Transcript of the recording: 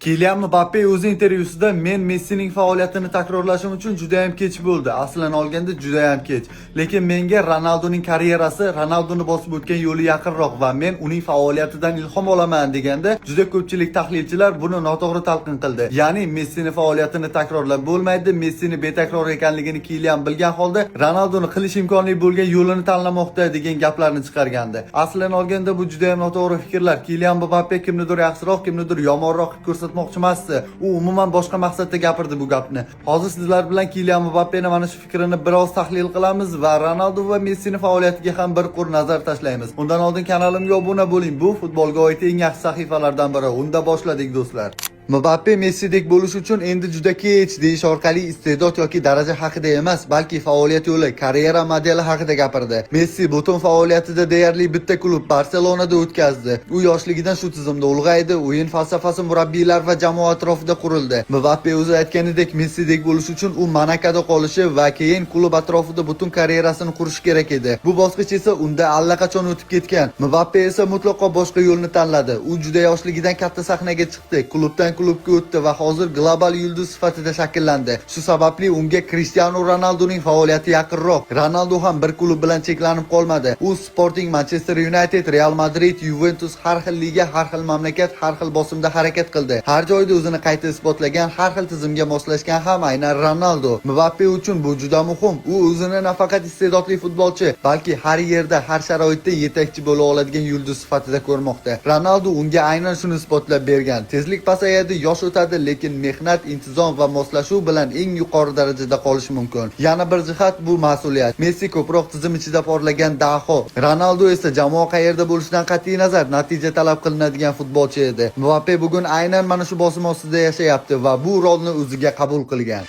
Kylian Mbappe o'z intervyusida men Messining faoliyatini takrorlashim uchun juda ham kech bo'ldi. Aslan olganda juda ham kech. Lekin menga Ronaldoning karyerasi Ronaldoni bosib o'tgan yo'li yaqinroq va men uning faoliyatidan ilhom olaman deganda juda ko'pchilik tahlilchilar buni noto'g'ri talqin qildi. Ya'ni Messining faoliyatini takrorlab bo'lmaydi, Messining betakror ekanligini Kylian bilgan holda Ronaldoni qilish imkonli bo'lgan yo'lini tanlamoqda degan gaplarni chiqargandi. Aslan olganda bu juda ham noto'g'ri fikrlar. Kylian Mbappe kimnidir yaxshiroq, kimnidir yomonroq ko'rsatmoqchi emasdi. U umuman boshqa maqsadda gapirdi bu gapni. Hozir sizlar bilan Kylian Mbappening mana shu fikrini biroz tahlil qilamiz va Ronaldo va Messining faoliyatiga ham bir qo'r nazar tashlaymiz. Undan oldin kanalimga obuna bo'ling. Bu futbolga oid eng yaxshi sahifalardan biri. Unda boshladik do'stlar. Mbappe Messidek bo'lish uchun endi juda kech deyish orqali iste'dod yoki daraja haqida emas, balki faoliyat yo'li, karyera modeli haqida gapirdi. Messi butun faoliyatida deyarli bitta klub Barselonada o'tkazdi. U yoshligidan shu tizimda ulg'aydi, o'yin falsafasi murabbiylar va jamoa atrofida qurildi. Mbappe o'zi aytganidek, Messidek bo'lish uchun u Monakoda qolishi va keyin klub atrofida butun karyerasini qurish kerak edi. Bu bosqich esa unda allaqachon o'tib ketgan. Mbappe esa mutlaqo boshqa yo'lni tanladi. U juda yoshligidan katta sahnaga chiqdi. Klubdan klubga o'tdi va hozir global yulduz sifatida shakllandi. Shu sababli unga Cristiano Ronaldoning faoliyati yaqinroq. Ronaldo ham bir klub bilan cheklanib qolmadi. U Sporting, Manchester United, Real Madrid, Juventus har xil liga, har xil mamlakat, har xil bosimda harakat qildi. Har joyda o'zini qayta isbotlagan, har xil tizimga moslashgan ham aynan Ronaldo. Mbappe uchun bu juda muhim. U o'zini nafaqat iste'dodli futbolchi, balki har yerda, har sharoitda yetakchi bo'la oladigan yulduz sifatida ko'rmoqda. Ronaldo unga aynan shuni isbotlab bergan. Tezlik pasayadi, yosh o'tadi, lekin mehnat, intizom va moslashuv bilan eng yuqori darajada qolish mumkin. Yana bir jihat bu mas'uliyat. Messi ko'proq tizim ichida porlagan daho. Ronaldo esa jamoa qayerda bo'lishidan qat'iy nazar natija talab qilinadigan futbolchi edi. Mbappe bugun aynan mana shu bosim ostida yashayapti va bu rolni o'ziga qabul qilgan.